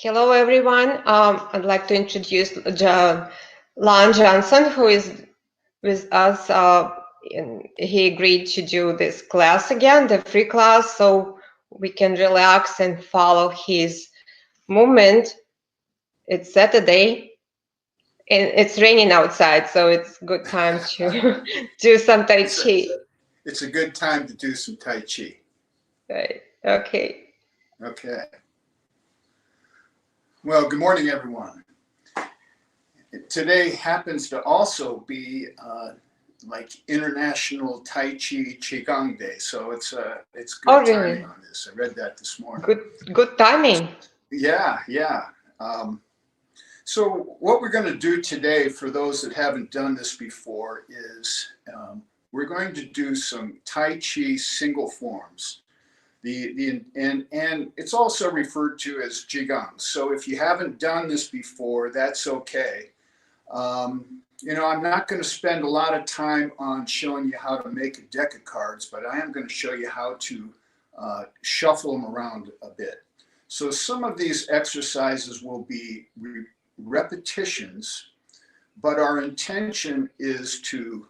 Hello, everyone. I'd like to introduce Lon Johnson, who is with us. And he agreed to do this class again, the free class, so we can relax and follow his movement. It's Saturday, and it's raining outside, so it's a good time to do some Tai It's a Chi. it's a good time to do some Tai Chi. Right. Okay. Okay. Well, good morning, everyone. Today happens to also be like International Tai Chi Qigong Day, so it's Oh, good timing really? on this. I read that this morning. Good timing. Yeah, yeah. So what we're going to do today, for those that haven't done this before, is we're going to do some Tai Chi single forms. And it's also referred to as Qigong. So if you haven't done this before, that's okay. I'm not going to spend a lot of time on showing you how to make a deck of cards, but I am going to show you how to shuffle them around a bit. So some of these exercises will be repetitions, but our intention is to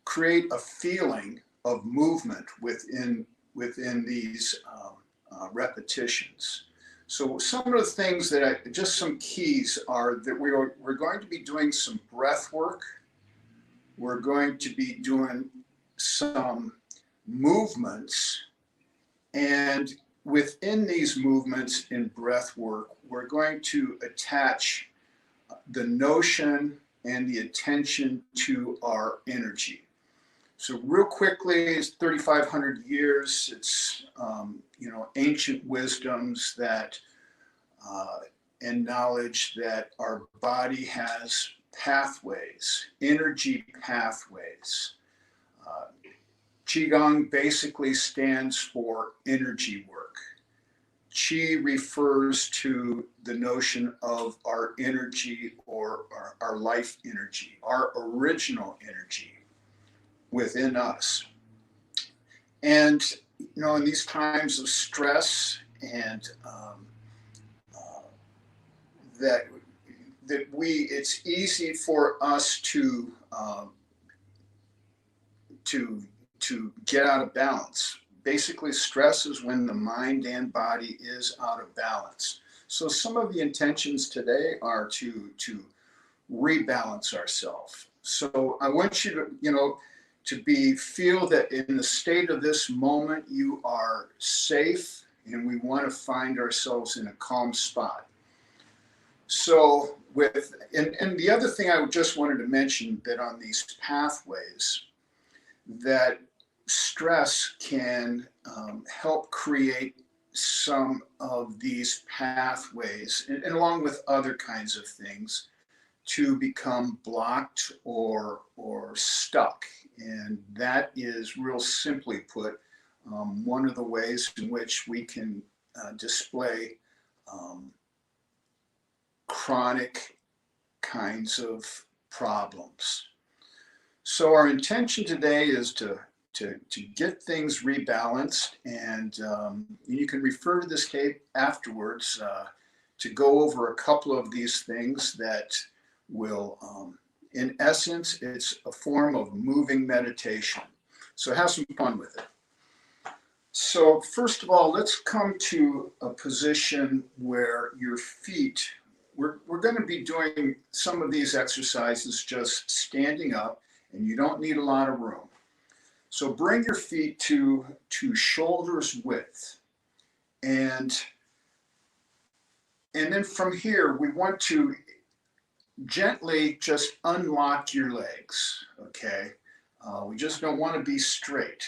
create a feeling of movement within these repetitions. So some of the things just some keys are that we're going to be doing some breath work. We're going to be doing some movements, and within these movements in breath work, we're going to attach the notion and the attention to our energy. So real quickly, it's 3,500 years. It's ancient wisdoms that and knowledge that our body has pathways, energy pathways. Uh, Qigong basically stands for energy work. Qi refers to the notion of our energy or our life energy, our original energy within us. And, in these times of stress and uh, that it's easy for us to get out of balance. Basically, stress is when the mind and body is out of balance. So some of the intentions today are to rebalance ourselves. So I want you to feel that in the state of this moment you are safe, and we want to find ourselves in a calm spot. So and the other thing I just wanted to mention, that on these pathways, that stress can help create some of these pathways, and along with other kinds of things, to become blocked or stuck. And that is, real simply put, one of the ways in which we can display chronic kinds of problems. So our intention today is to get things rebalanced, and you can refer to this tape afterwards to go over a couple of these things that will, in essence, it's a form of moving meditation. So have some fun with it. So first of all, let's come to a position where your feet, we're going to be doing some of these exercises just standing up, and you don't need a lot of room. So bring your feet to shoulders width, and then from here we want to gently just unlock your legs. Okay, we just don't want to be straight.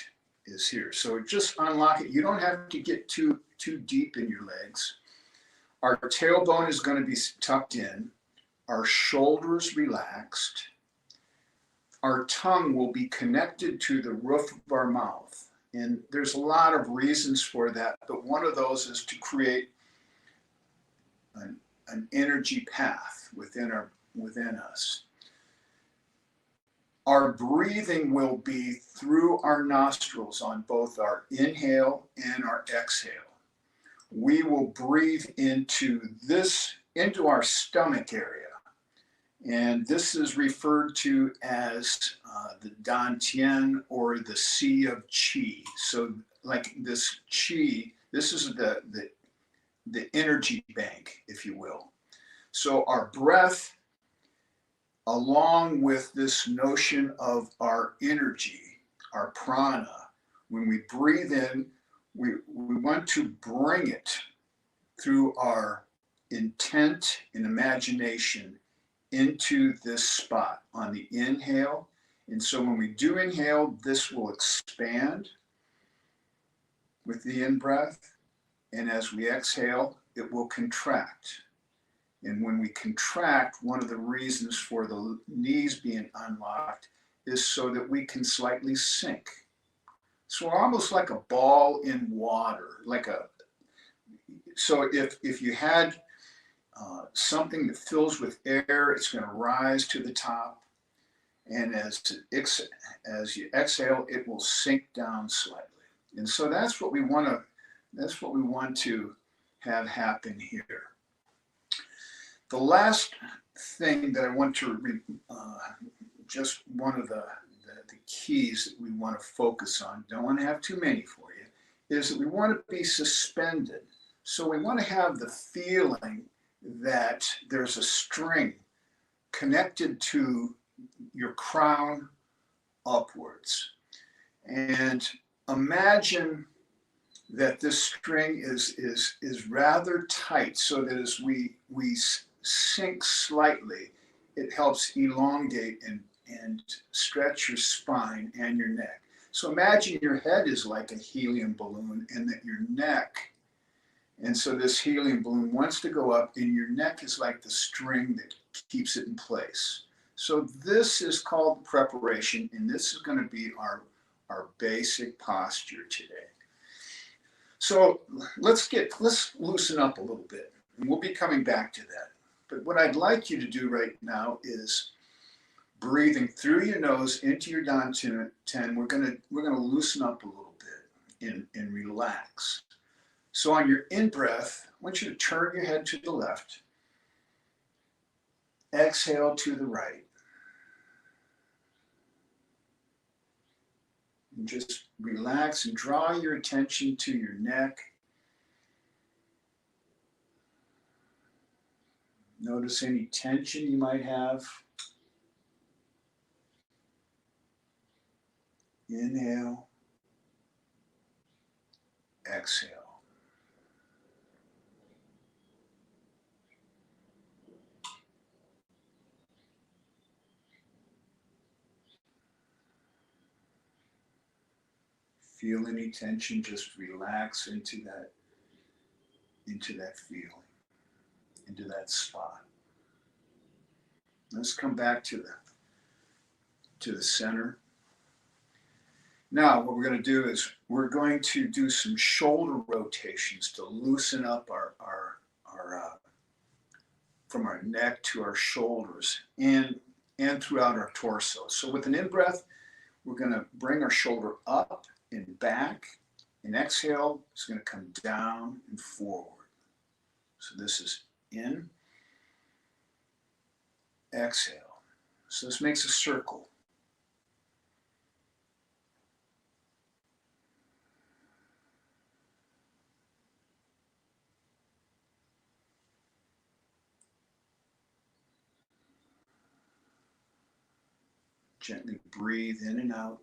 Is here, so just unlock it. You don't have to get too deep in your legs. Our tailbone is going to be tucked in, our shoulders relaxed. Our tongue will be connected to the roof of our mouth. And there's a lot of reasons for that, but one of those is to create an energy path within us. Our breathing will be through our nostrils on both our inhale and our exhale. we will breathe into our stomach area. And this is referred to as the Dantian, or the Sea of Qi. So like this Qi, this is the energy bank, if you will. So our breath, along with this notion of our energy, our prana, when we breathe in, we want to bring it through our intent and imagination into this spot on the inhale. And so when we do inhale, this will expand with the in-breath. And as we exhale, it will contract. And when we contract, one of the reasons for the knees being unlocked is so that we can slightly sink. So we're almost like a ball in water, so if you had something that fills with air, it's going to rise to the top, and as you exhale, it will sink down slightly. And so that's what we want to have happen here. The last thing that I want to just one of the keys that we want to focus on, don't want to have too many for you, is that we want to be suspended. So we want to have the feeling that there's a string connected to your crown upwards. And imagine that this string is rather tight, so that as we sink slightly, it helps elongate and stretch your spine and your neck. So imagine your head is like a helium balloon, and that your neck, and so this helium balloon wants to go up, and your neck is like the string that keeps it in place. So this is called preparation, and this is going to be our basic posture today. So let's loosen up a little bit, and we'll be coming back to that. But what I'd like you to do right now is breathing through your nose into your Dantian. We're gonna loosen up a little bit and relax. So on your in-breath, I want you to turn your head to the left, exhale to the right, and just relax and draw your attention to your neck. Notice any tension you might have. Inhale, exhale. Feel any tension, just relax into that feeling, into that spot. Let's come back to the center. Now, what we're going to do is we're going to do some shoulder rotations to loosen up our from our neck to our shoulders and throughout our torso. So with an in-breath, we're going to bring our shoulder up and back. And exhale, it's going to come down and forward. So this is in, exhale. So this makes a circle. Gently breathe in and out.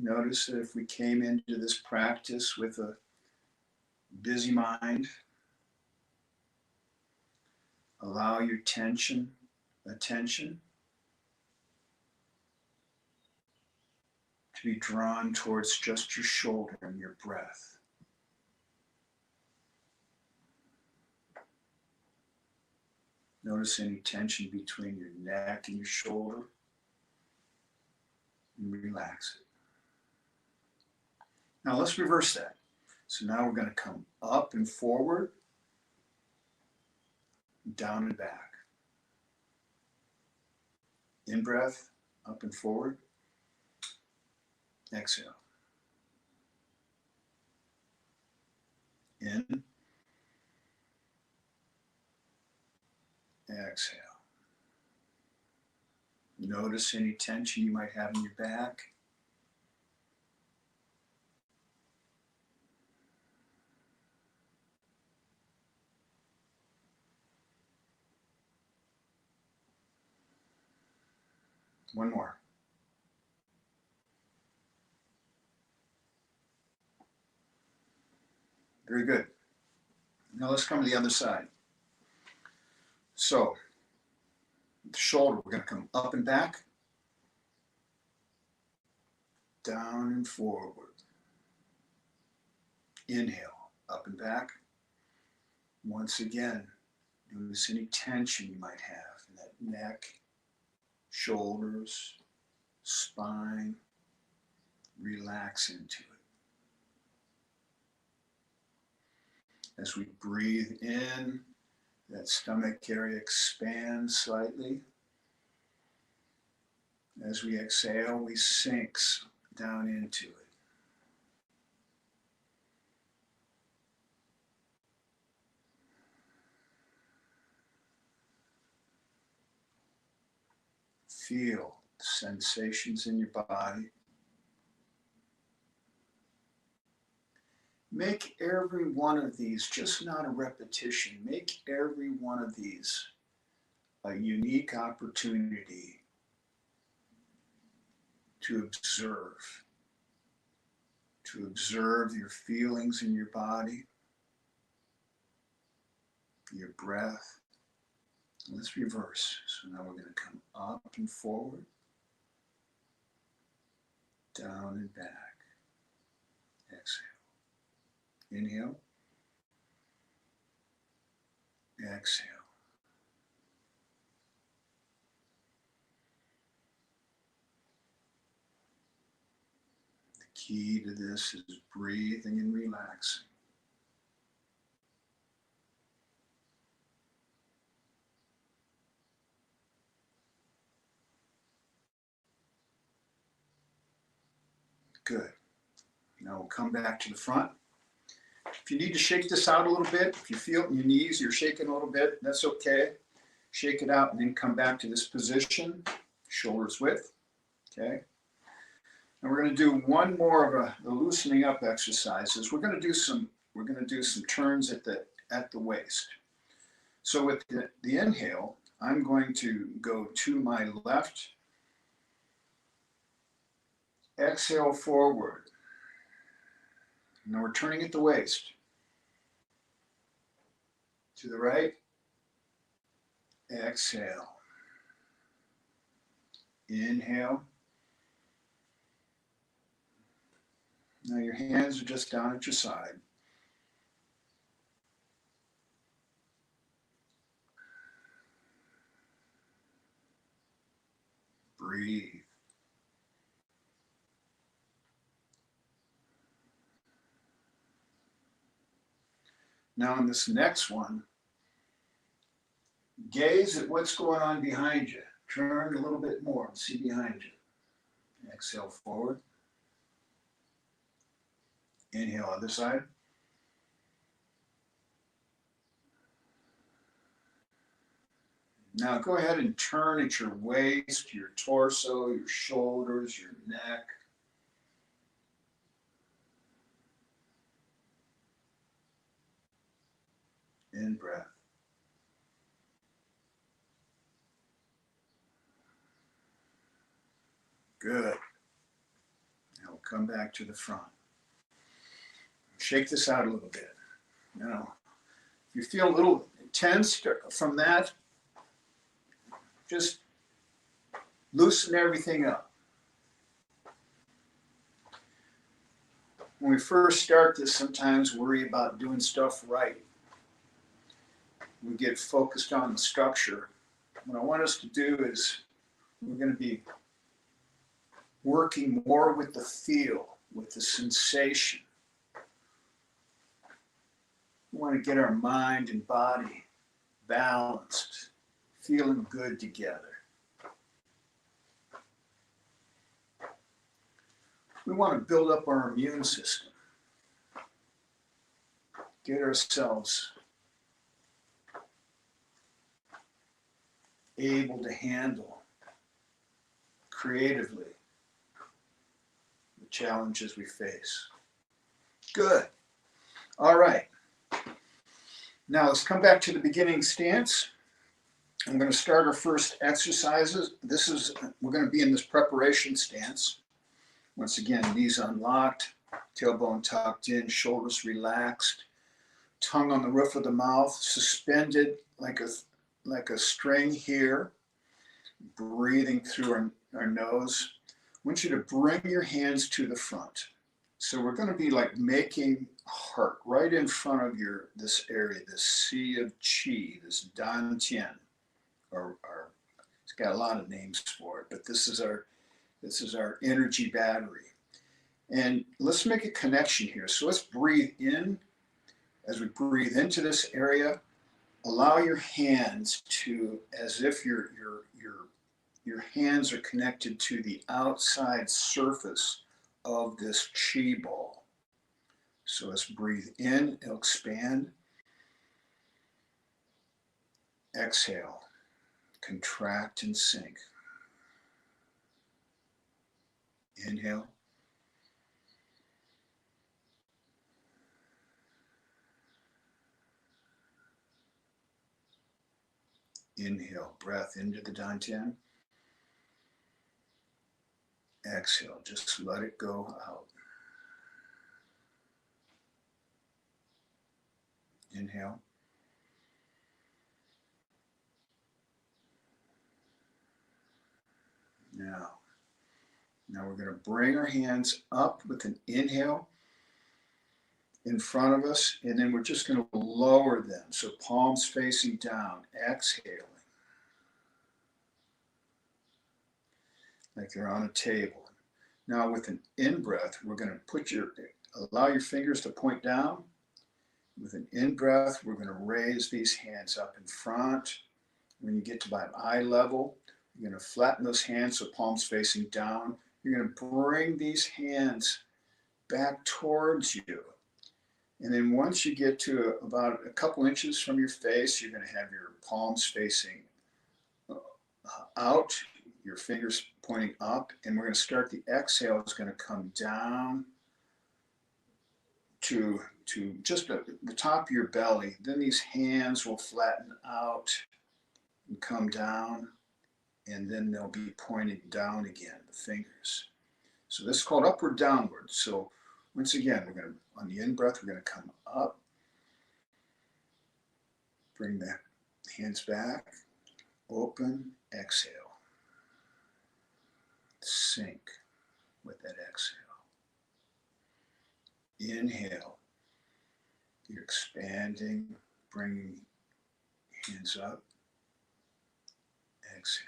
Notice that if we came into this practice with a busy mind, allow your attention to be drawn towards just your shoulder and your breath. Notice any tension between your neck and your shoulder, and relax it. Now let's reverse that. So now we're going to come up and forward, down and back. In breath, up and forward, Exhale. In. Exhale. Notice any tension you might have in your back. One more. Very good. Now let's come to the other side. So, the shoulder, we're going to come up and back, down and forward. Inhale, up and back. Once again, notice any tension you might have in that neck, shoulders, spine. Relax into it. As we breathe in, that stomach area expands slightly. As we exhale, we sink down into it. Feel sensations in your body. Make every one of these just not a repetition. Make every one of these a unique opportunity to observe your feelings in your body, your breath. Let's reverse. So now we're going to come up and forward, down and back. Exhale. Inhale. Exhale. The key to this is breathing and relaxing. Good. Now we'll come back to the front. If you need to shake this out a little bit, if you feel it in your knees, you're shaking a little bit, that's okay. Shake it out and then come back to this position, shoulders width, okay? And we're going to do one more of a loosening up exercises. We're going to do some turns at the waist. So with the inhale, I'm going to go to my left. Exhale forward. Now we're turning at the waist. To the right. Exhale. Inhale. Now your hands are just down at your side. Breathe. Now on this next one, gaze at what's going on behind you. Turn a little bit more and see behind you. Exhale forward. Inhale, other side. Now go ahead and turn at your waist, your torso, your shoulders, your neck. In breath. Good. Now we'll come back to the front. Shake this out a little bit. Now, if you feel a little tense from that, just loosen everything up. When we first start this, sometimes worry about doing stuff right. We get focused on the structure. What I want us to do is we're going to be working more with the feel, with the sensation. We want to get our mind and body balanced, feeling good together. We want to build up our immune system, get ourselves able to handle creatively the challenges we face. Good. All right. Now let's come back to the beginning stance. I'm going to start our first exercises. We're going to be in this preparation stance. Once again, knees unlocked, tailbone tucked in, shoulders relaxed, tongue on the roof of the mouth, suspended like a string here, breathing through our nose. I want you to bring your hands to the front. So we're going to be like making a heart right in front of this area, this sea of chi, this dantian, or it's got a lot of names for it, but this is our energy battery. And let's make a connection here. So let's breathe in. As we breathe into this area, allow your hands to, as if your hands are connected to the outside surface of this chi ball. So let's breathe in, it'll expand. Exhale, contract and sink. Inhale. Inhale, breath into the dantian. Exhale, just let it go out. Inhale. Now we're going to bring our hands up with an inhale in front of us, and then we're just going to lower them. So palms facing down, exhaling. Like they're on a table. Now with an in-breath, we're going to allow your fingers to point down. With an in-breath, we're going to raise these hands up in front. When you get to about eye level, you're going to flatten those hands so palms facing down. You're going to bring these hands back towards you. And then once you get to about a couple inches from your face, you're going to have your palms facing out, your fingers pointing up, and we're going to start the exhale. It's going to come down to just the top of your belly. Then these hands will flatten out and come down, and then they'll be pointing down again, the fingers. So this is called upward downward. So once again, we're going to, on the in-breath, we're going to come up, bring the hands back, open, exhale. Sink with that exhale. Inhale, you're expanding, bringing hands up, exhale.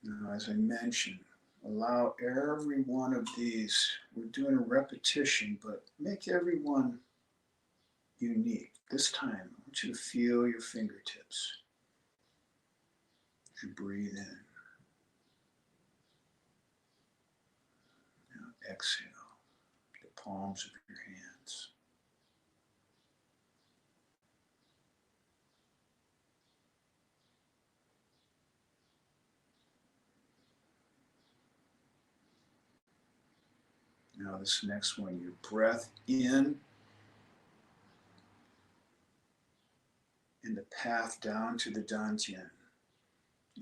Now, as I mentioned, allow every one of these, we're doing a repetition, but make every one unique. This time, I want you to feel your fingertips as you breathe in. Now exhale, the palms of your hands. Now this next one, your breath in and the path down to the dantian.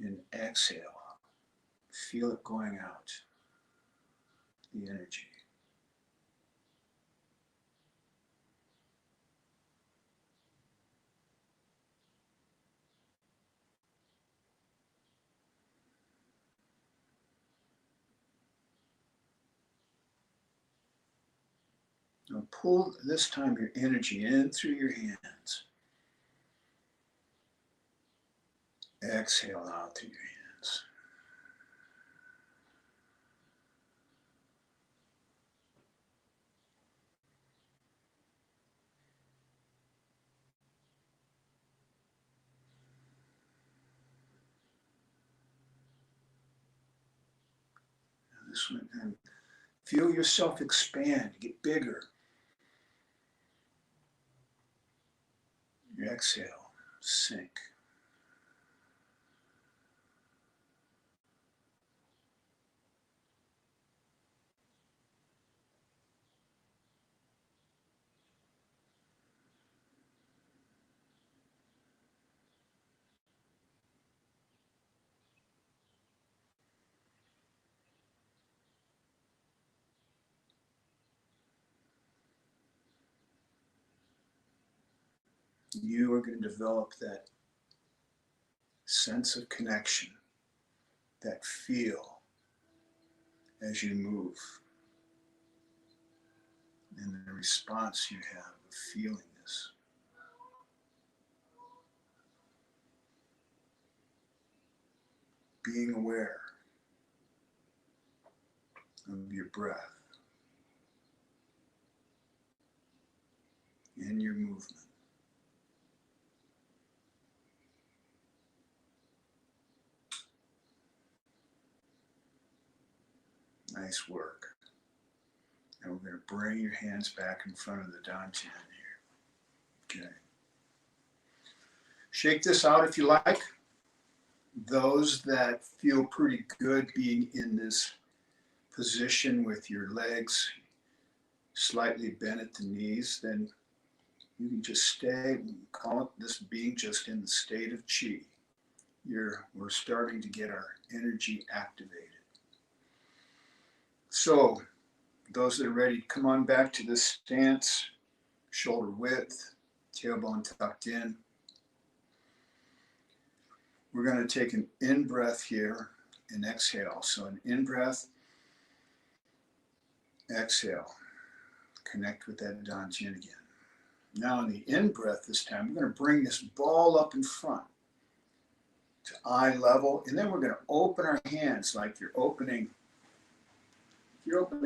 And exhale, feel it going out, the energy. Now pull this time your energy in through your hands. Exhale out through your hands. And feel yourself expand, get bigger. You exhale, sink. You are going to develop that sense of connection, that feel as you move, and the response you have of feeling this. Being aware of your breath and your movement. Nice work. And we're going to bring your hands back in front of the dantian here. Okay. Shake this out if you like. Those that feel pretty good being in this position with your legs slightly bent at the knees, then you can just stay, we call it this being just in the state of chi. We're starting to get our energy activated. So those that are ready, come on back to this stance, shoulder width, tailbone tucked in. We're going to take an in-breath here and exhale. So an in-breath, exhale. Connect with that dantian again. Now in the in-breath this time, we're going to bring this ball up in front to eye level, and then we're going to open our hands like you're opening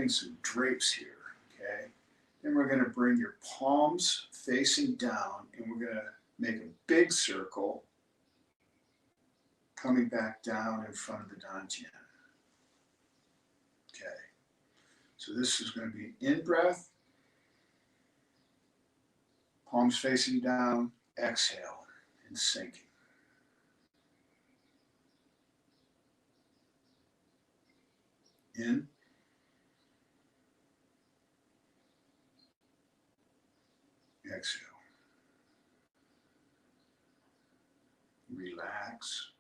some drapes here, okay? Then we're going to bring your palms facing down, and we're going to make a big circle coming back down in front of the dantian. Okay, so this is going to be in-breath, palms facing down, exhale, and sinking. In, exhale. Relax.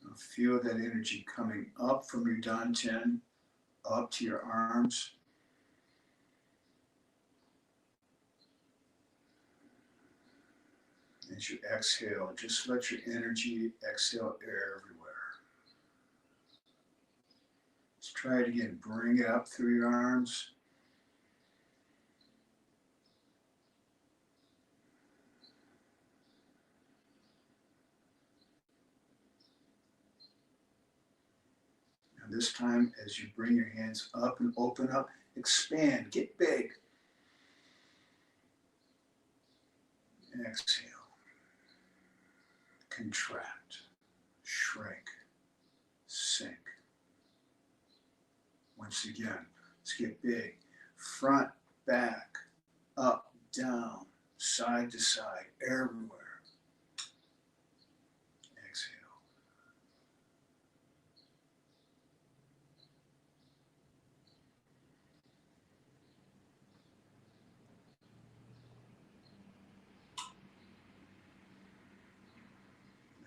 Now feel that energy coming up from your dantian, up to your arms. As you exhale, just let your energy exhale air everywhere. Let's try it again. Bring it up through your arms. And this time, as you bring your hands up and open up, expand, get big. Exhale. Contract, shrink, sink. Once again, let's get big. Front, back, up, down, side to side, everywhere. Exhale.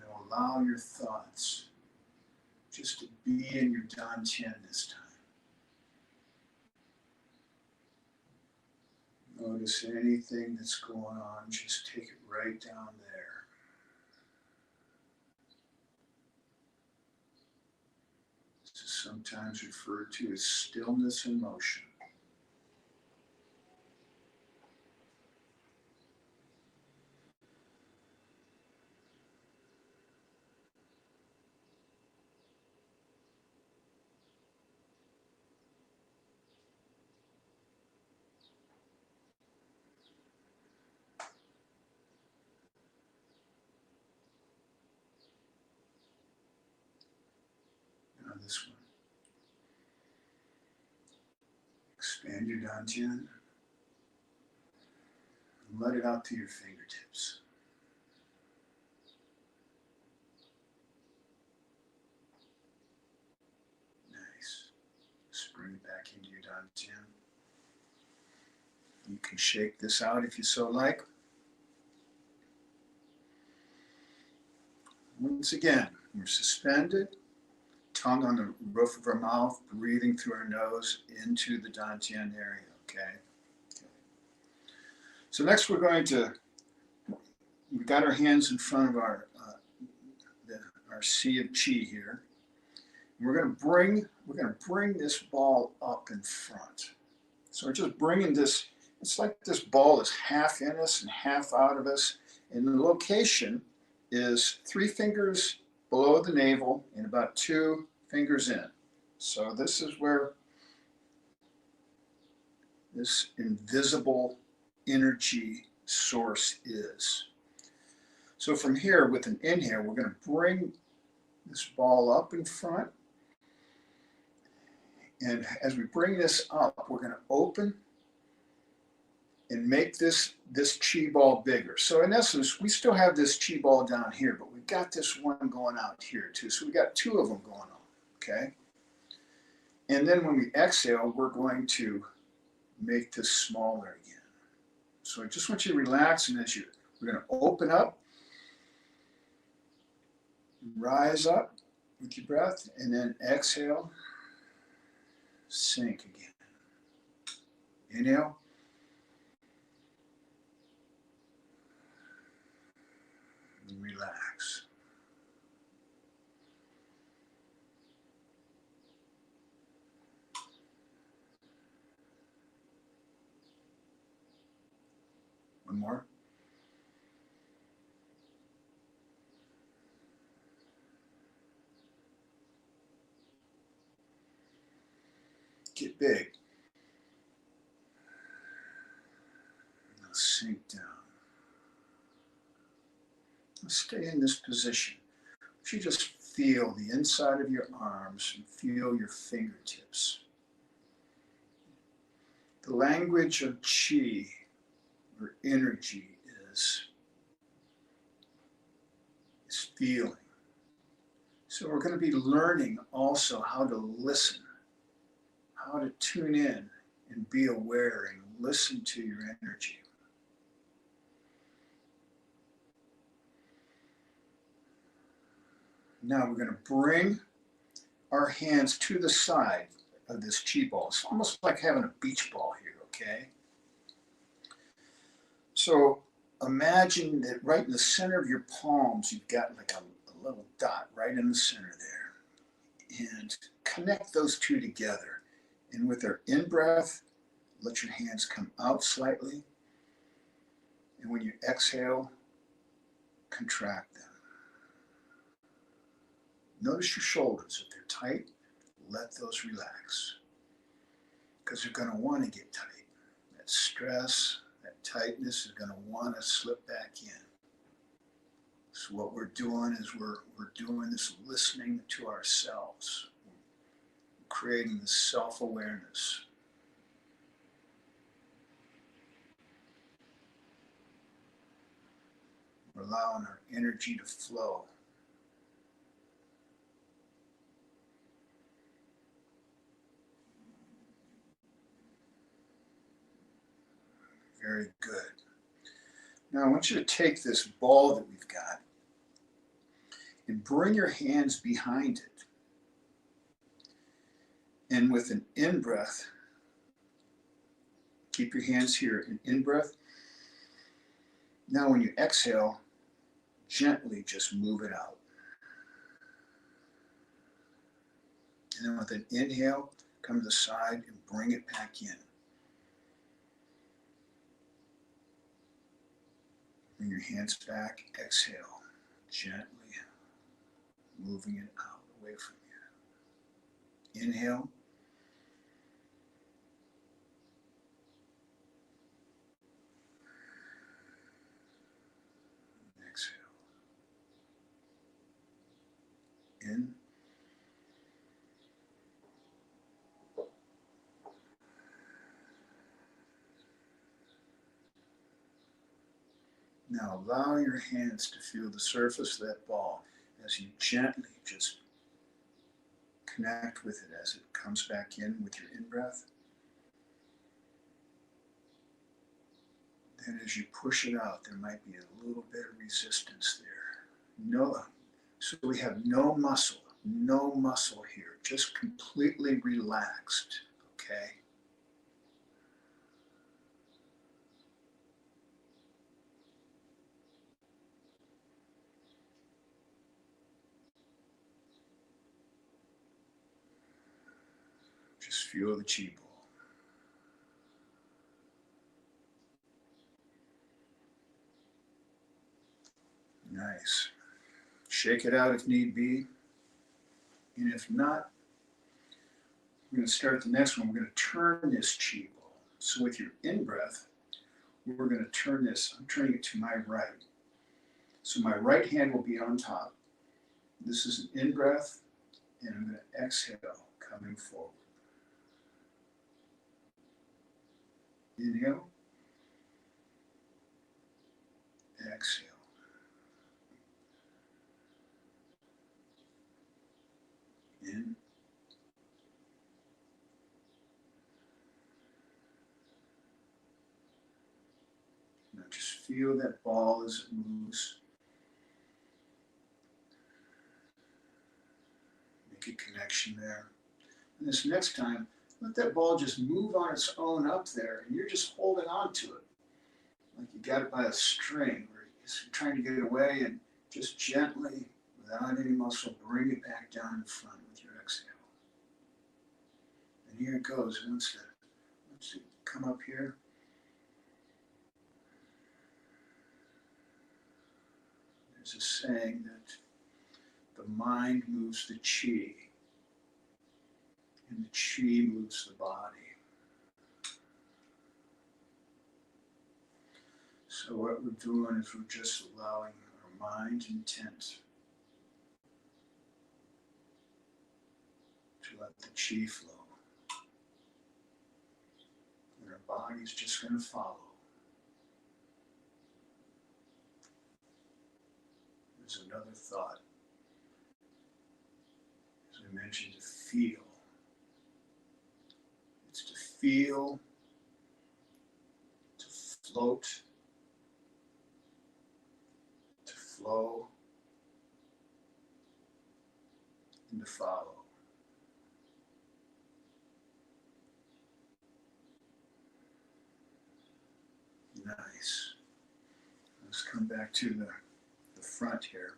Now allow your thoughts just to be in your dantian this time. Notice anything that's going on, just take it right down there. This is sometimes referred to as stillness in motion. Now this one. Expand your dantian. Let it out to your fingertips. Nice. Just bring it back into your dantian. You can shake this out if you so like. Once again, we're suspended, tongue on the roof of our mouth, breathing through our nose into the dantian area, okay? So next we're going to, we got our hands in front of our sea of chi here. We're going to bring this ball up in front. So we're just bringing this, it's like this ball is half in us and half out of us. And the location is 3 fingers below the navel and about 2 fingers in. So this is where this invisible energy source is. So from here, with an inhale, we're going to bring this ball up in front. And as we bring this up, we're going to open and make this chi ball bigger. So in essence, we still have this chi ball down here, but we've got this one going out here too. So we got 2 of them going on, okay? And then when we exhale, we're going to make this smaller again. So I just want you to relax, and we're going to open up, rise up with your breath, and then exhale, sink again. Inhale. And relax. One more. Get big. Now sink down. Now stay in this position. If you just feel the inside of your arms and feel your fingertips. The language of chi, or energy, is feeling. So we're going to be learning also how to listen, how to tune in and be aware and listen to your energy. Now we're going to bring our hands to the side of this chi ball. It's almost like having a beach ball here, okay? So imagine that right in the center of your palms, you've got like a little dot right in the center there. And connect those 2 together. And with our in-breath, let your hands come out slightly. And when you exhale, contract them. Notice your shoulders. If they're tight, let those relax. Because they're going to want to get tight. That stress, that tightness is going to want to slip back in. So what we're doing is we're doing this listening to ourselves. We're creating this self-awareness. We're allowing our energy to flow. Very good. Now I want you to take this ball that we've got and bring your hands behind it. And with an in-breath, keep your hands here, an in-breath. Now when you exhale, gently just move it out. And then with an inhale, come to the side and bring it back in. Bring your hands back, exhale, gently moving it out away from you. Inhale. Exhale. In. Now allow your hands to feel the surface of that ball as you gently just connect with it as it comes back in with your in-breath. Then as you push it out, there might be a little bit of resistance there. So we have no muscle here, just completely relaxed, okay? Just feel the chi ball. Nice. Shake it out if need be. And if not, we're going to start the next one. We're going to turn this chi ball. So with your in-breath, we're going to turn this. I'm turning it to my right. So my right hand will be on top. This is an in-breath, and I'm going to exhale, coming forward. Inhale. Exhale. In. Now just feel that ball as it moves. Make a connection there. And this next time, let that ball just move on its own up there, and you're just holding on to it. Like you got it by a string, or you're trying to get it away, and just gently, without any muscle, bring it back down in front with your exhale. And here it goes. Once you come up here, there's a saying that the mind moves the chi, and the chi moves the body. So what we're doing is we're just allowing our mind intent to let the chi flow. And our body's just going to follow. There's another thought. As I mentioned, to feel. It's to feel, to float, to flow, and to follow. Nice. Let's come back to the front here.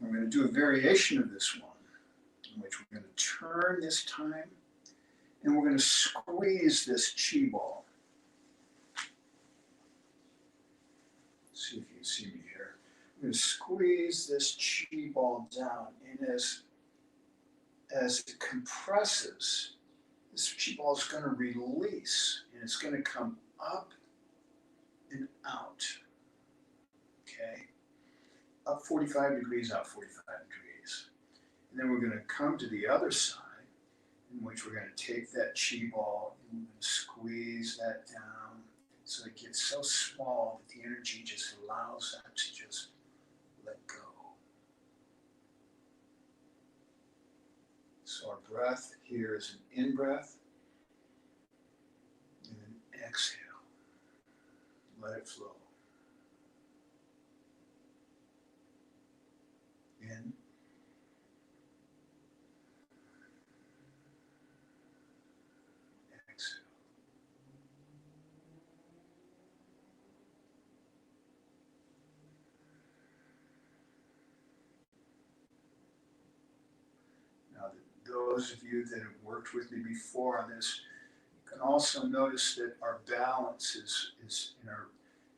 We're going to do a variation of this one, in which we're going to turn this time, and we're going to squeeze this chi ball. Let's see if you can see me here. I'm going to squeeze this chi ball down, and as it compresses, this chi ball is going to release, and it's going to come up and out. Okay? Up 45 degrees, out 45 degrees. And then we're going to come to the other side, in which we're going to take that chi ball and we're going to squeeze that down so it gets so small that the energy just allows that to just let go. So our breath here is an in-breath and an exhale. Let it flow. In. Exhale. Now, those of you that have worked with me before on this, you can also notice that our balance is in our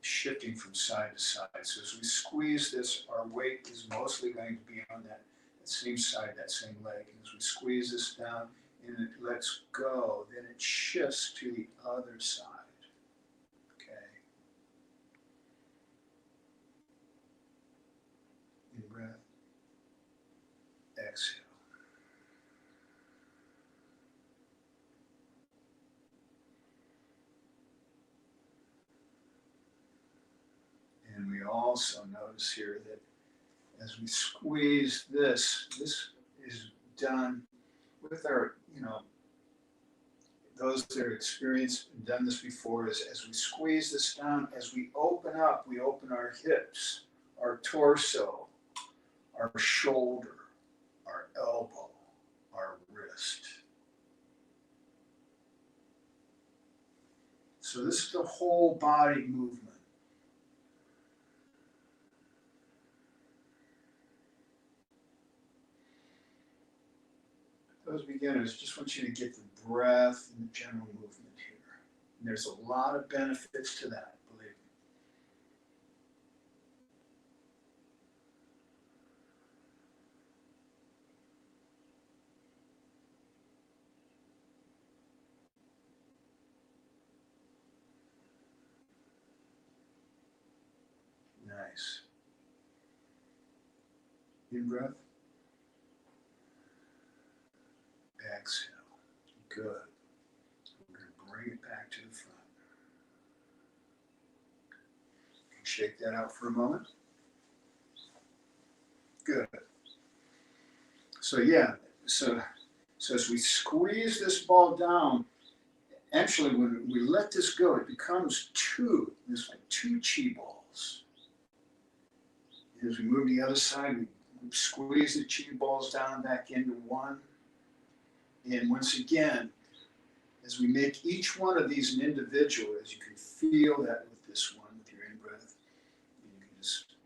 shifting from side to side. So as we squeeze this, our weight is mostly going to be on that same side, that same leg. And as we squeeze this down and it lets go, then it shifts to the other side. Okay. In breath, exhale. also notice here that as we squeeze this, this is done with our, those that are experienced and done this before, is as we squeeze this down, as we open up, we open our hips, our torso, our shoulder, our elbow, our wrist. So this is the whole body movement. Those beginners, just want you to get the breath and the general movement here. And there's a lot of benefits to that, believe me. Nice. In breath. Exhale. Good. We're going to bring it back to the front. Shake that out for a moment. Good. So yeah, so as we squeeze this ball down, actually when we let this go, it becomes there's like two chi balls. As we move to the other side, we squeeze the chi balls down back into one. And once again, as we make each one of these an individual, as you can feel that with this one, with your in-breath, you can just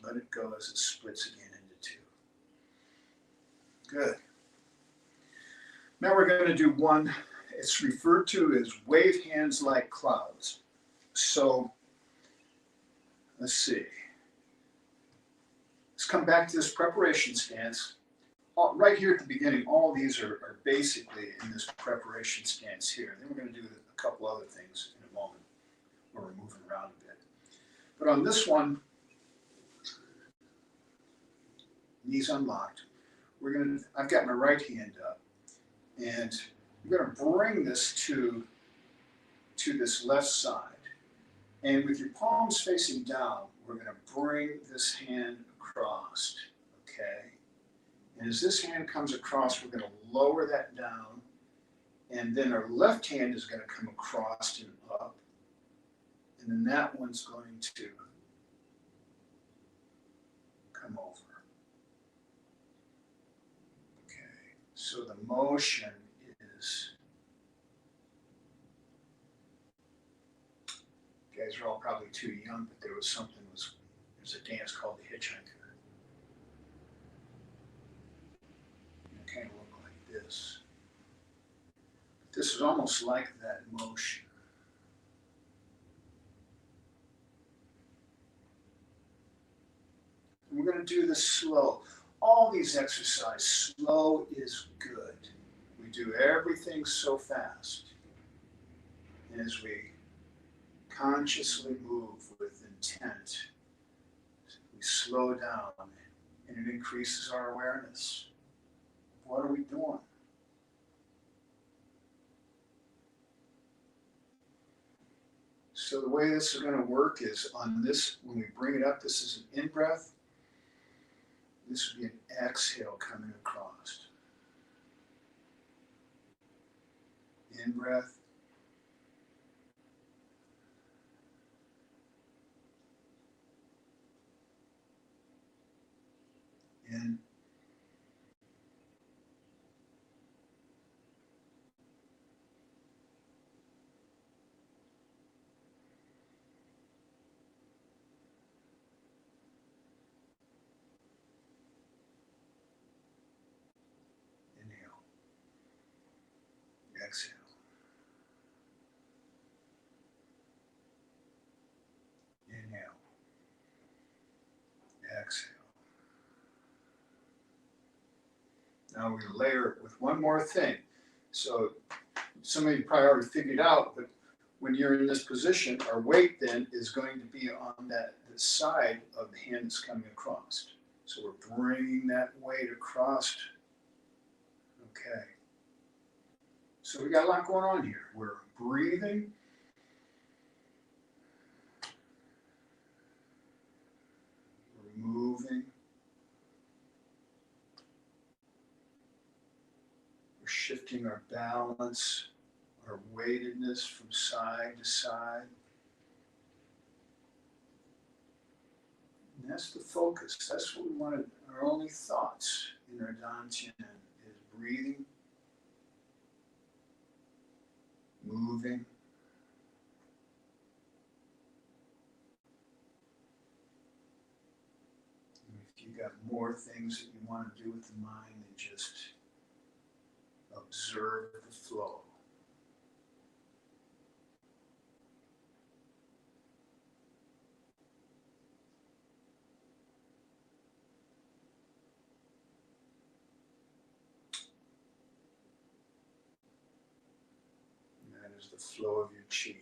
let it go as it splits again into two. Good. Now we're going to do one, it's referred to as wave hands like clouds. So, let's see. Let's come back to this preparation stance. Right here at the beginning, all these are basically in this preparation stance here. Then we're going to do a couple other things in a moment where we're moving around a bit. But on this one, knees unlocked, I've got my right hand up, and I'm going to bring this to this left side. And with your palms facing down, we're going to bring this hand across, okay? And as this hand comes across, we're going to lower that down, and then our left hand is going to come across and up, and then that one's going to come over. Okay, so the motion is, you guys are all probably too young, but there's a dance called the Hitchhiker. It kind of look like this. This is almost like that motion. And we're going to do this slow. All these exercises, slow is good. We do everything so fast. And as we consciously move with intent, we slow down, and it increases our awareness. What are we doing? So the way this is going to work is on this, when we bring it up, this is an in-breath. This would be an exhale coming across. In-breath. In. Inhale. Exhale. Inhale. Exhale. Now we layer it with one more thing. So some of you probably already figured out, but when you're in this position, our weight then is going to be on the side of the hand that's coming across. So we're bringing that weight across. Okay. So we got a lot going on here. We're breathing. moving. We're shifting our balance, our weightedness from side to side. And that's the focus. That's what we wanted. Our only thoughts in our Dantian is breathing, moving. And if you got more things that you want to do with the mind, then just observe the flow. And that is the flow of your chi.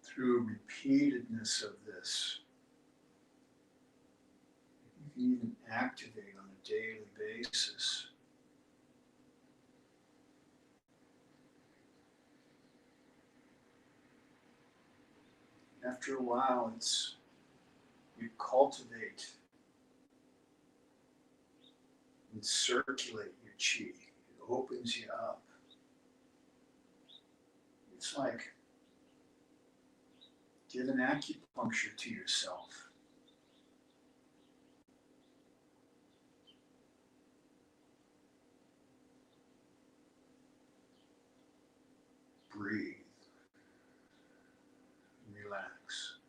Through repeatedness of this, you can even activate on a daily basis. After a while, you cultivate and circulate your chi. It opens you up. It's like giving acupuncture to yourself. Breathe. Relax.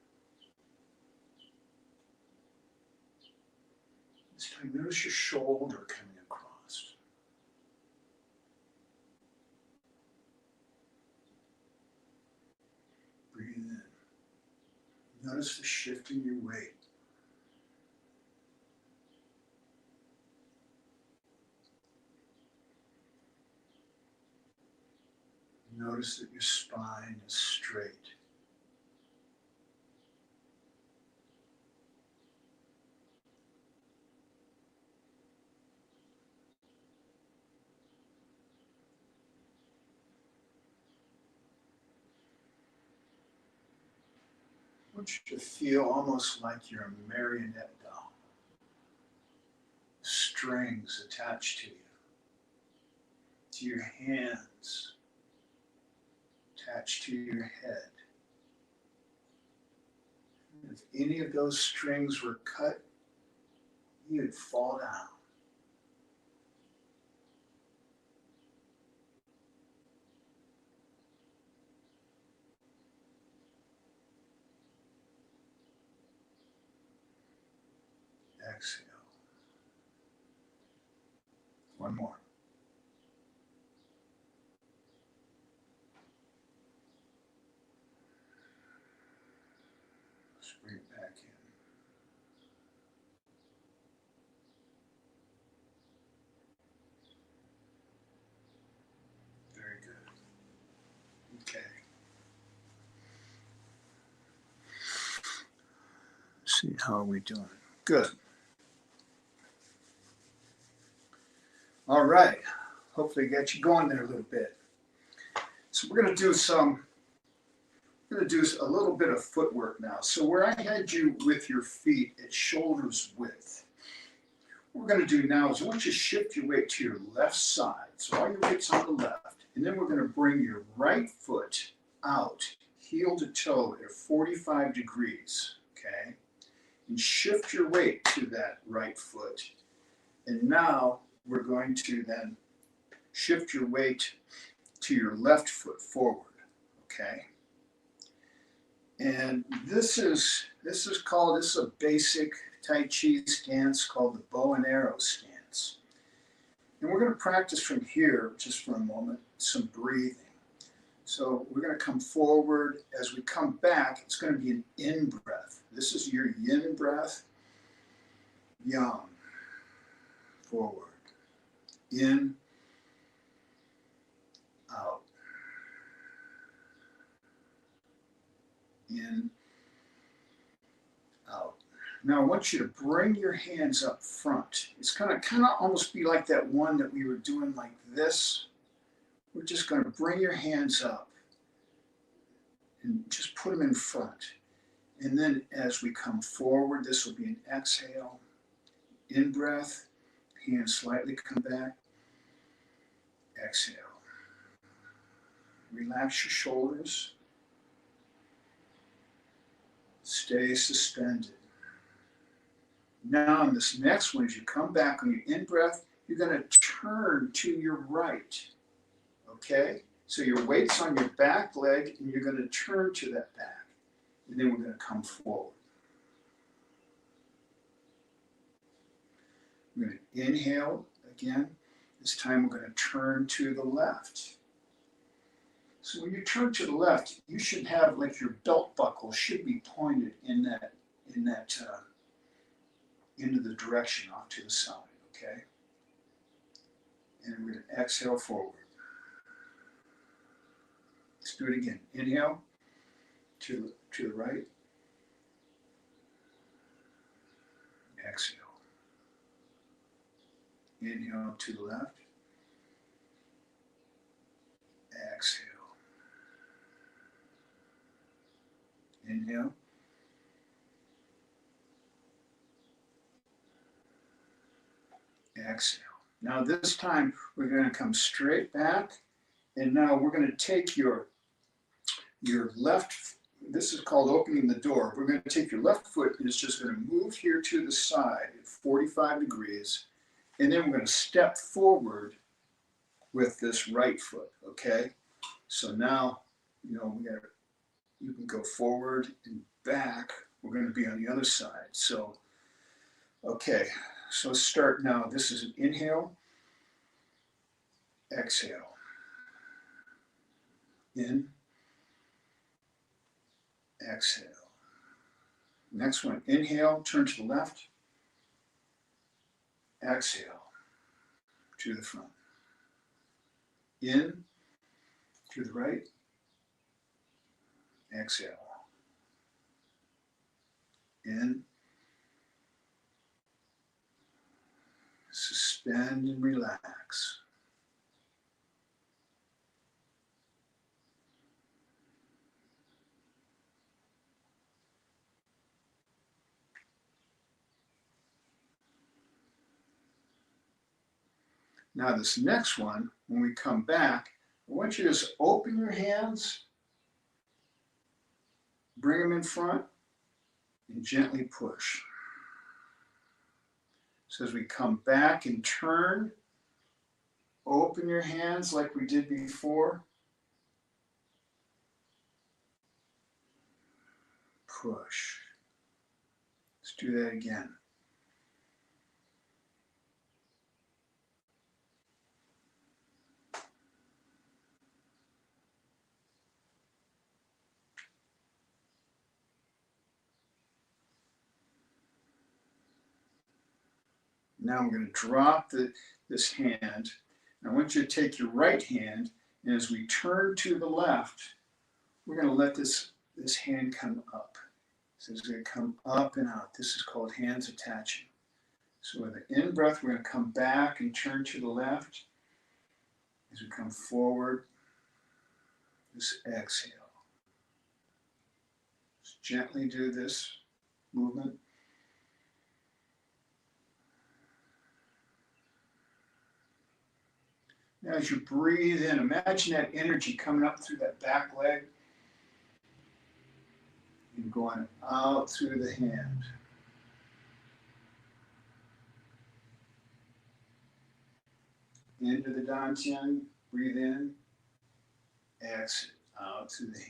This time, notice your shoulder coming across. Breathe in. Notice the shift in your weight. Notice that your spine is straight. I want you to feel almost like you're a marionette doll. Strings attached to your hands, attached to your head. And if any of those strings were cut, you'd fall down. Exhale. One more. Let's bring it back in. Very good. Okay. Let's see, how are we doing? Good. All right. Hopefully get you going there a little bit. So we're going to do a little bit of footwork now. So where I had you with your feet at shoulders width, what we're going to do now is I want you to shift your weight to your left side. So all your weight's on the left. And then we're going to bring your right foot out, heel to toe at 45 degrees, okay? And shift your weight to that right foot. And now we're going to then shift your weight to your left foot forward, okay? And this is a basic Tai Chi stance called the bow and arrow stance. And we're going to practice from here just for a moment, some breathing. So we're going to come forward. As we come back, it's going to be an in breath. This is your yin breath. Yang. Forward. In. Out. In. Out. Now I want you to bring your hands up front. It's kind of almost be like that one that we were doing like this. We're just going to bring your hands up and just put them in front. And then as we come forward, this will be an exhale. In breath, hands slightly come back. Exhale. Relax your shoulders. Stay suspended. Now on this next one, as you come back on your in-breath, you're going to turn to your right. Okay? So your weight's on your back leg, and you're going to turn to that back. And then we're going to come forward. We're going to inhale again. This time we're going to turn to the left. So when you turn to the left, you should have like your belt buckle should be pointed in that into the direction off to the side, okay? And we're going to exhale forward. Let's do it again. Inhale to the right. Exhale. Inhale to the left. Exhale. Inhale. Exhale. Now this time we're going to come straight back, and now we're going to take your left, this is called opening the door. We're going to take your left foot and it's just going to move here to the side at 45 degrees, and then we're going to step forward with this right foot, okay? So now, you can go forward and back. We're going to be on the other side. So, okay. So let's start now. This is an inhale, exhale. In, exhale. Next one, inhale, turn to the left. Exhale, to the front. In, to the right. Exhale. In. Suspend and relax. Now this next one, when we come back, I want you to just open your hands, bring them in front, and gently push. So as we come back and turn, open your hands like we did before. Push. Let's do that again. Now I'm going to drop this hand. I want you to take your right hand, and as we turn to the left, we're going to let this hand come up. So it's going to come up and out. This is called hands attaching. So with the in-breath, we're going to come back and turn to the left. As we come forward, just exhale. Just gently do this movement. Now as you breathe in, imagine that energy coming up through that back leg and going out through the hand. Into the dantian, breathe in, exit out through the hand.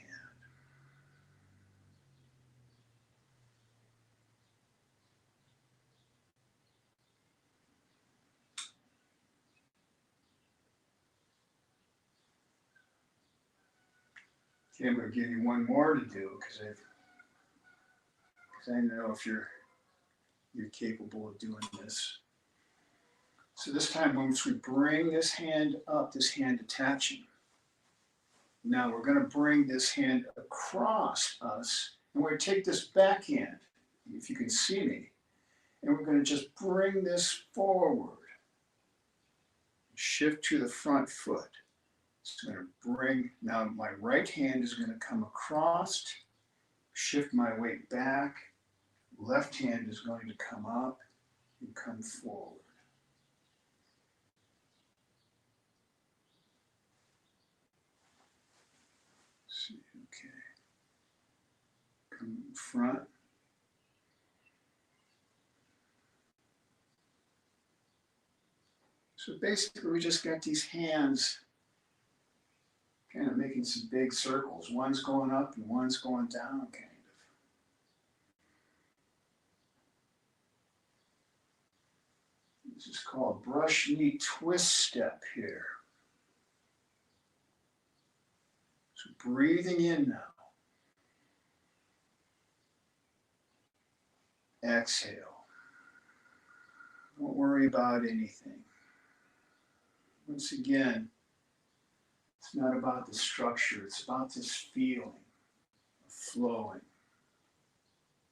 Okay, I'm going to give you one more to do because I know if you're capable of doing this. So this time, once we bring this hand up, this hand attaching, now we're going to bring this hand across us, and we're going to take this back hand, if you can see me. And we're going to just bring this forward. Shift to the front foot. So I'm going to bring, now my right hand is going to come across, shift my weight back. Left hand is going to come up and come forward. Let's see, okay. Come in front. So basically we just got these hands kind of making some big circles. One's going up and one's going down, kind of. This is called brush knee twist step here. So breathing in now. Exhale. Don't worry about anything. Once again, it's not about the structure, it's about this feeling of flowing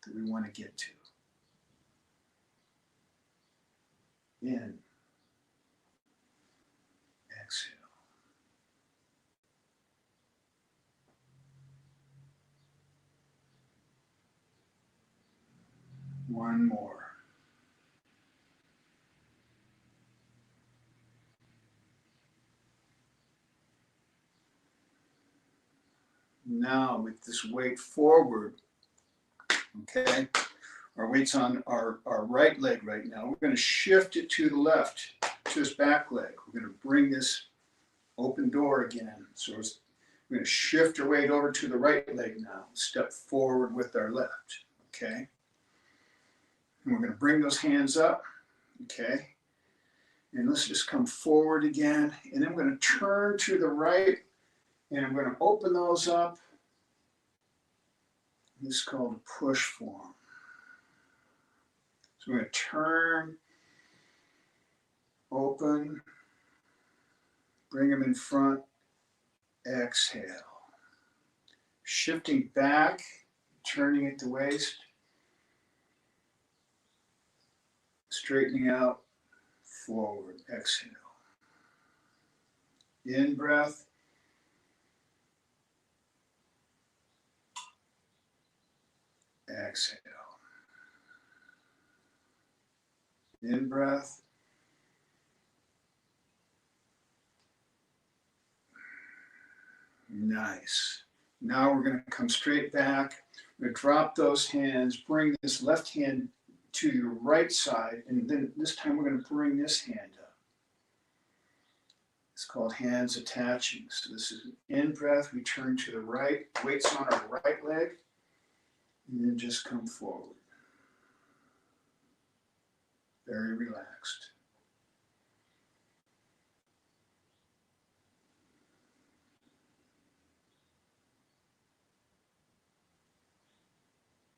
that we want to get to. In. Exhale. One more. Now with this weight forward, okay, our weight's on our right leg right now. We're going to shift it to the left, to this back leg. We're going to bring this open door again. So we're going to shift our weight over to the right leg now. Step forward with our left, okay? And we're going to bring those hands up, okay? And let's just come forward again. And then I'm going to turn to the right, and I'm going to open those up. This is called a push form. So we're going to turn, open, bring them in front, exhale. Shifting back, turning at the waist, straightening out, forward, exhale. In breath, exhale. In breath, nice. Now we're going to come straight back. We're going to drop those hands, bring this left hand to your right side, and then this time we're going to bring this hand up. It's called hands attaching. So this is an in breath, we turn to the right, weight's on our right leg, and then just come forward. Very relaxed.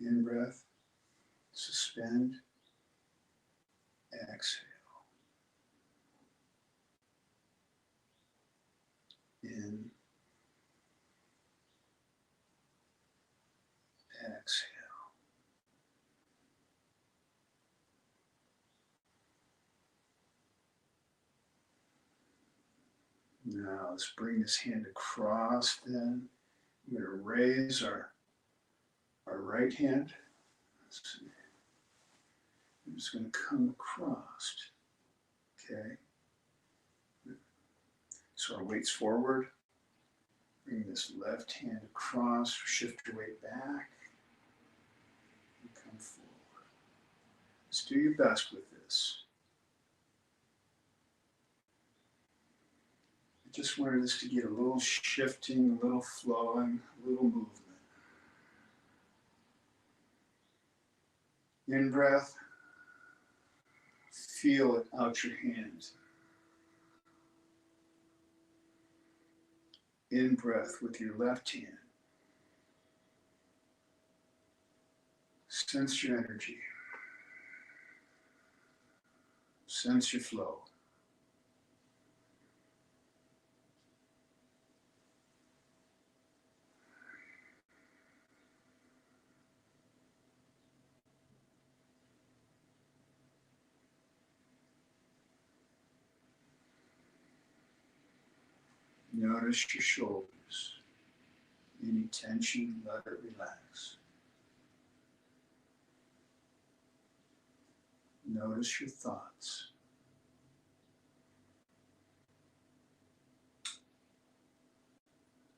In breath, suspend, exhale. In, exhale. Now let's bring this hand across then. We're going to raise our right hand. Let's see. I'm just going to come across. Okay. So our weight's forward. Bring this left hand across, shift your weight back, and come forward. Let's do your best with this. I just wanted this to get a little shifting, a little flowing, a little movement. In breath, feel it out your hands. In breath with your left hand. Sense your energy. Sense your flow. Notice your shoulders. Any tension, let it relax. Notice your thoughts.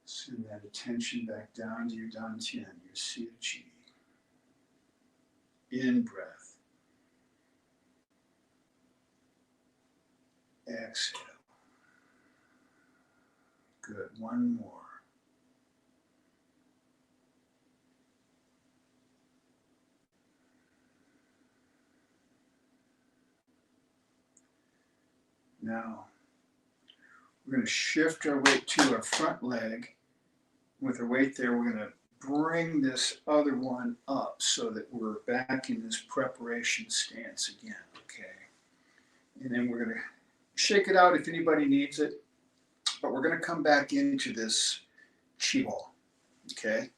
Send that attention back down to your dantian, your seated chi. In breath. Exhale. Good. One more. Now, we're going to shift our weight to our front leg. With our weight there, we're going to bring this other one up so that we're back in this preparation stance again, okay? And then we're going to shake it out if anybody needs it, but we're going to come back into this chi ball, okay?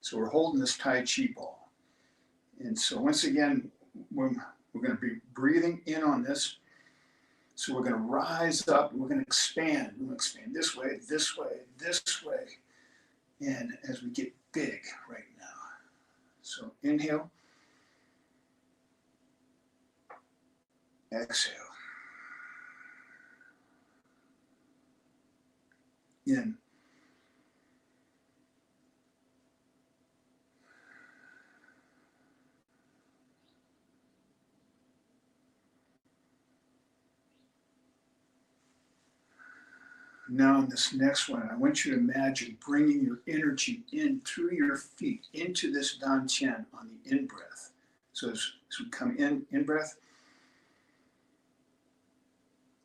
So we're holding this Tai Chi ball. And so once again, we're going to be breathing in on this. So we're going to rise up, we're going to expand. We're going to expand this way, this way, this way. And as we get big right now. So inhale. Exhale. In. Now in this next one, I want you to imagine bringing your energy in through your feet into this dantian on the in-breath. So as we come in breath,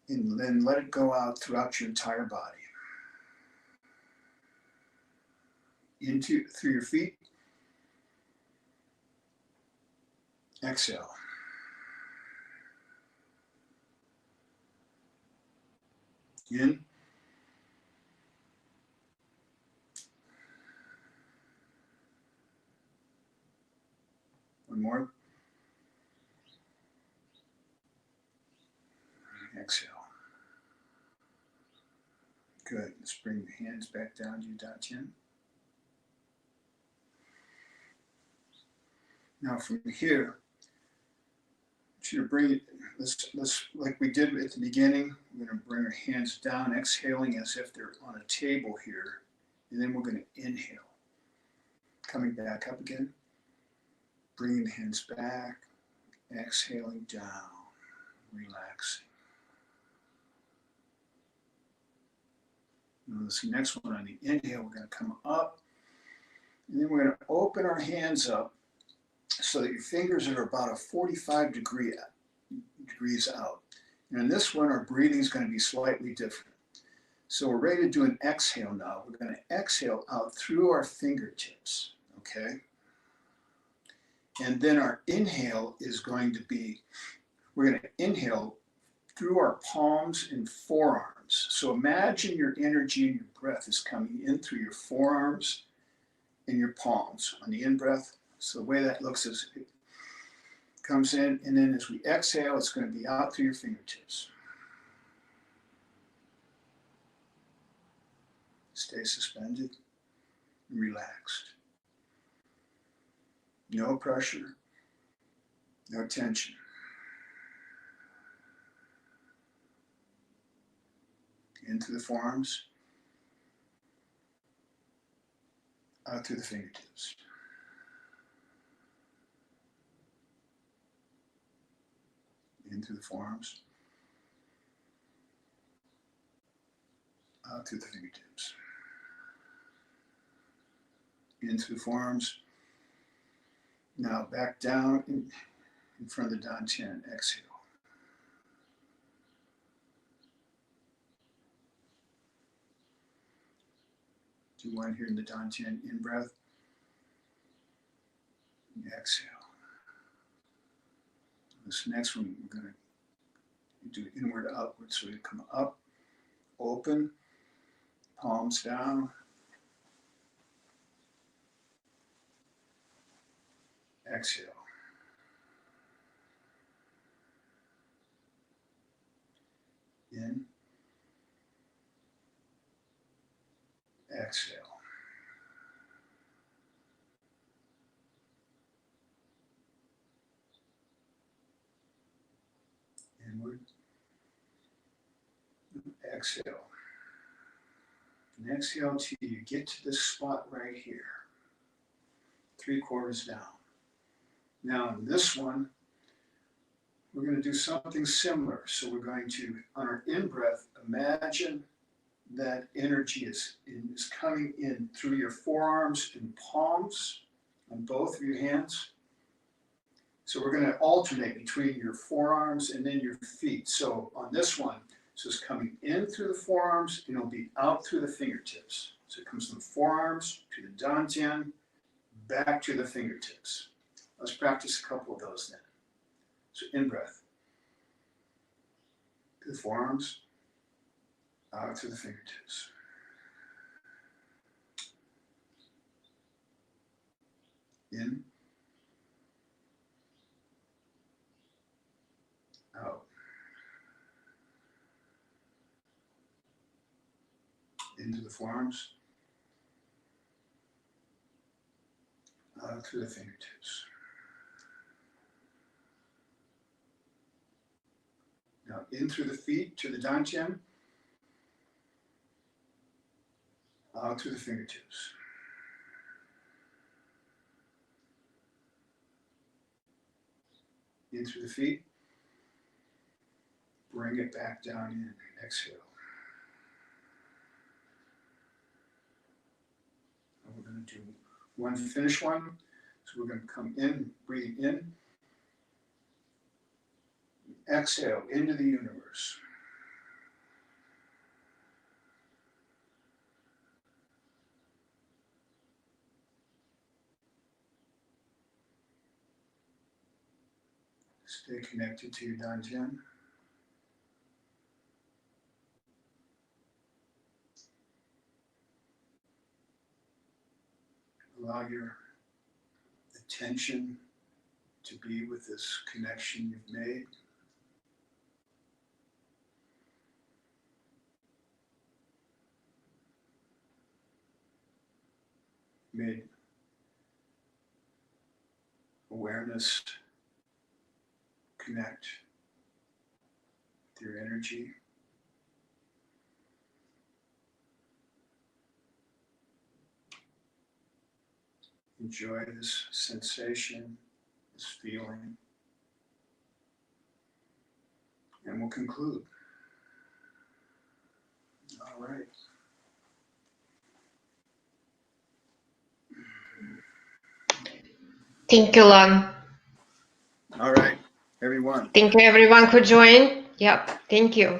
and then let it go out throughout your entire body. Through your feet. Exhale. In. One more. Exhale. Good. Let's bring the hands back down to your dantian. Now from here, I want you to bring it, let's like we did at the beginning, we're going to bring our hands down, exhaling as if they're on a table here. And then we're going to inhale. Coming back up again. Bringing the hands back, exhaling down, relaxing. Now this next one on the inhale, we're going to come up. And then we're going to open our hands up so that your fingers are about a 45 degrees out. And in this one, our breathing is going to be slightly different. So we're ready to do an exhale now. We're going to exhale out through our fingertips, okay? And then our inhale is going to be, we're going to inhale through our palms and forearms. So imagine your energy and your breath is coming in through your forearms and your palms on the in-breath. So the way that looks is it comes in, and then as we exhale, it's going to be out through your fingertips. Stay suspended and relaxed. No pressure, no tension. Into the forearms, out through the fingertips. In through the forearms, out through the fingertips. In through the forearms. Now back down in front of the dantian. Exhale. Do one here in the dantian. In breath. Exhale. This next one, we're going to do inward outward. So you come up, open, palms down. Exhale. In. Exhale. Inward. Exhale. And exhale till you get to this spot right here. 3/4 down. Now in this one, we're going to do something similar. So we're going to, on our in-breath, imagine that energy is coming in through your forearms and palms on both of your hands. So we're going to alternate between your forearms and then your feet. So on this one, so it's coming in through the forearms and it'll be out through the fingertips. So it comes from the forearms to the dantian, back to the fingertips. Let's practice a couple of those then. So in breath, to the forearms, out to the fingertips. In, out. Into the forearms, out through the fingertips. Now in through the feet to the dantian, out through the fingertips. In through the feet, bring it back down in, exhale. And we're going to do one finish one. So we're going to come in, breathe in, exhale into the universe. Stay connected to your dantian. Allow your attention to be with this connection you've made. Made awareness connect with your energy. Enjoy this sensation, this feeling, and we'll conclude. All right. Thank you, Lon. All right, everyone. Thank you, everyone who joined. Yep, thank you.